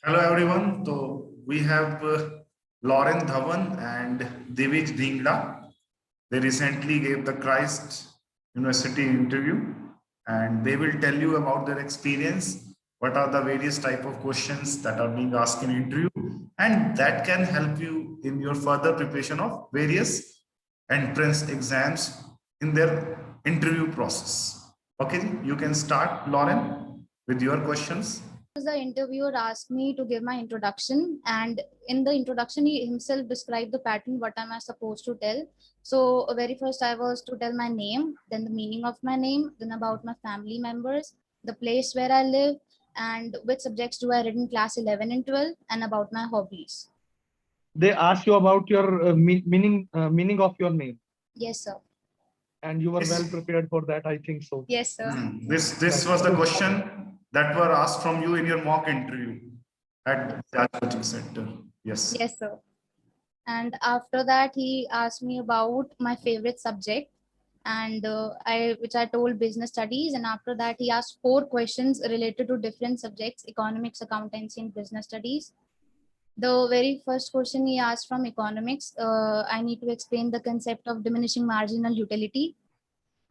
Hello everyone. So we have Lauren Dhawan and Divij Dingla. They recently gave the Christ University interview and they will tell you about their experience, what are the various type of questions that are being asked in interview, and that can help you in your further preparation of various entrance exams in their interview process. Okay, you can start, Lauren, with your questions. The interviewer asked me to give my introduction, and in the introduction he himself described the pattern what am I supposed to tell. So very first I was to tell my name, then the meaning of my name, then about my family members, the place where I live, and which subjects do I read in class 11 and 12, and about my hobbies. They ask you about your meaning of your name, Yes sir. and you were well prepared for that. I think so. Yes sir. This was the question that were asked from you in your mock interview at Bajaj Coaching Center. Yes. Yes sir. And after that he asked me about my favorite subject, and which I told business studies. And after that he asked 4 questions related to different subjects: economics, accountancy, and business studies. The very first question he asked from economics, I need to explain the concept of diminishing marginal utility.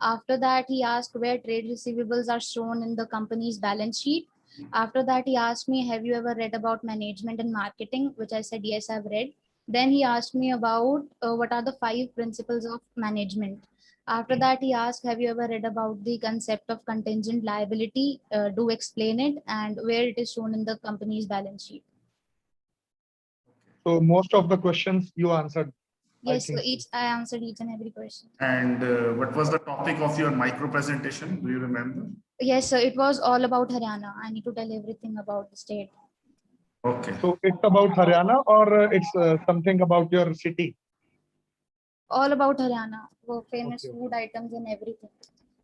After that he asked where trade receivables are shown in the company's balance sheet. After that he asked me, have you ever read about management and marketing, which I said yes, I've read. Then he asked me about what are the 5 principles of management. After that he asked, have you ever read about the concept of contingent liability, do explain it, and where it is shown in the company's balance sheet. So most of the questions you answered. Yes, so I answered each and every question. And what was the topic of your micro presentation? Do you remember? Yes, sir. It was all about Haryana. I need to tell everything about the state. Okay. So it's about Haryana, or it's something about your city? All about Haryana, famous food items and everything.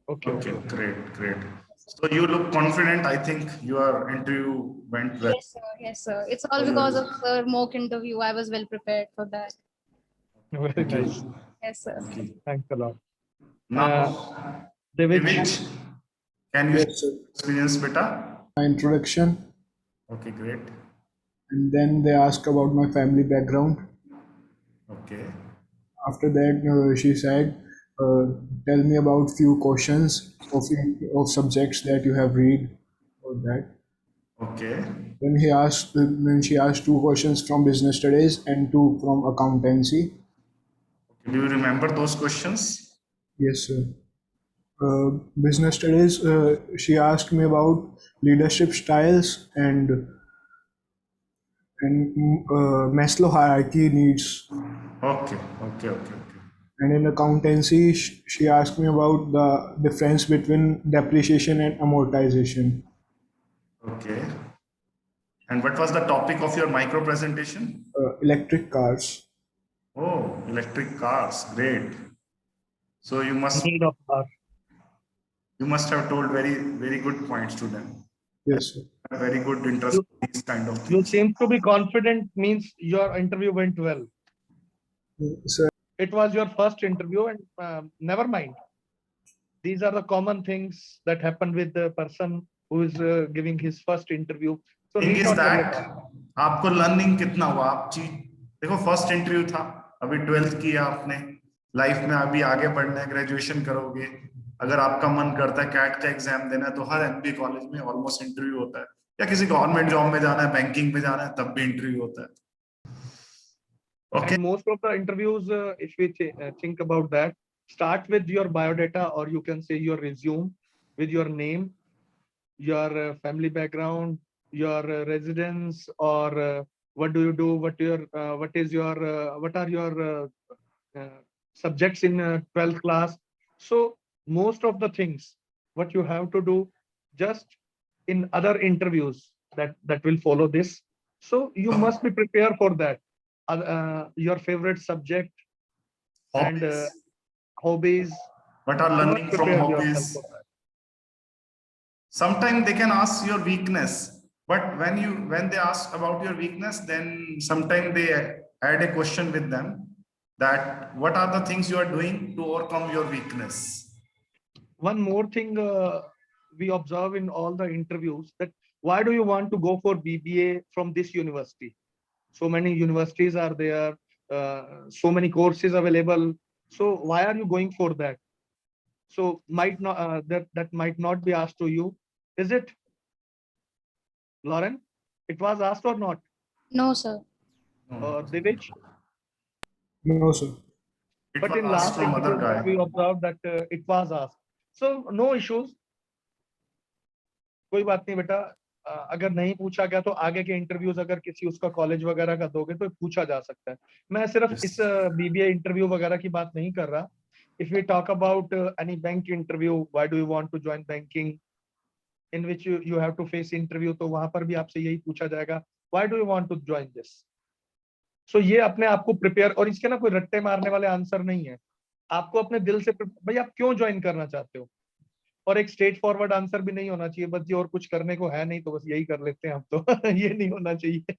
Okay, great. So you look confident. I think your interview went well. Yes, sir. It's all because of the mock interview. I was well prepared for that. Very nice. Yes, sir. Thanks a lot. Now, Divij, can you experience beta? My introduction. Okay, great. And then they ask about my family background. Okay. After that, she said, "Tell me about few questions of subjects that you have read or that." Okay. Then she asked 2 questions from business studies and 2 from accountancy. Do you remember those questions? Yes, sir. Business studies. She asked me about leadership styles and Maslow hierarchy needs. Okay. And in accountancy, she asked me about the difference between depreciation and amortization. Okay. And what was the topic of your micro presentation? Electric cars. Oh, electric cars. Great. So you must have told very good points to them. Yes, sir. Very good interest in these kind of things. you seem to be confident, means your interview went well. Sir. It was your first interview, and never mind. These are the common things that happen with the person who is giving his first interview. So Thing is that आपको learning कितना हुआ? आप चीज देखो, first interview था, अभी 12th किया आपने, लाइफ में अभी आगे बढ़ना है, ग्रेजुएशन करोगे, अगर आपका मन करता है कैट का एग्जाम देना है तो हर एमबीए कॉलेज में ऑलमोस्ट इंटरव्यू होता है, या किसी गवर्नमेंट जॉब में जाना है, बैंकिंग में जाना है, तब भी इंटरव्यू होता है. Okay. And most of the interviews, if we think about that, start with your biodata, or you can say your resume, with your name, your family background, your residence, or what do you do, what are your subjects in 12th class. So most of the things what you have to do just in other interviews that will follow this. So you must be prepared for that. Your favorite subject and hobbies. What are learning from hobbies? Sometimes they can ask your weakness, but when they ask about your weakness, then sometimes they add a question with them that what are the things you are doing to overcome your weakness. One more thing we observe in all the interviews, that why do you want to go for BBA from this university? So many universities are there, so many courses available. So why are you going for that? So might not that might not be asked to you, is it, Lauren? It was asked or not? No, sir. No, Divij? No, sir. it But was in asked last from other interview, guy. we observed that it was asked. So no issues. कोई बात नहीं बेटा, अगर नहीं पूछा गया तो आगे के इंटरव्यूज अगर किसी उसका कॉलेज वगैरह का दोगे तो पूछा जा सकता है। मैं सिर्फ Yes. इस बीबीए इंटरव्यू वगैरह की बात नहीं कर रहा। If we talk about any bank interview, why do you want to join banking, in which you have to face interview, तो वहां पर भी आपसे यही पूछा जाएगा, why do you want to join this. So ये अपने आप को प्रिपेयर, और इसके ना कोई रट्टे मारने वाले आंसर नहीं है, आपको अपने दिल से भाई आप क्यों ज्वाइन करना चाहते हो, और एक स्ट्रेट फॉरवर्ड आंसर भी नहीं होना चाहिए, बस जी और कुछ करने को है नहीं तो बस यही कर लेते हैं हम तो ये नहीं होना चाहिए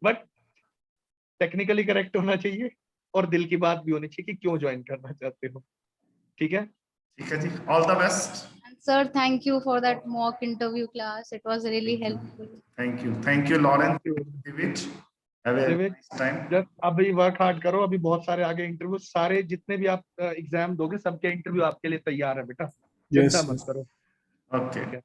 बट टेक्निकली करेक्ट होना चाहिए और दिल की बात भी होनी चाहिए कि क्यों ज्वाइन करना चाहते हो। ठीक है, ठीक है जी, all the best. And sir, thank you for that mock interview class. It was really helpful. Thank you Lawrence, Thank you. Divij, have a Divij, nice time. Just अभी वर्क हार्ड करो, अभी बहुत सारे आगे इंटरव्यू, सारे जितने भी आप एग्जाम दोगे सबके इंटरव्यू आपके लिए तैयार है बेटा, Yes, चिंता sir. मत करो। ओके। ठीक है।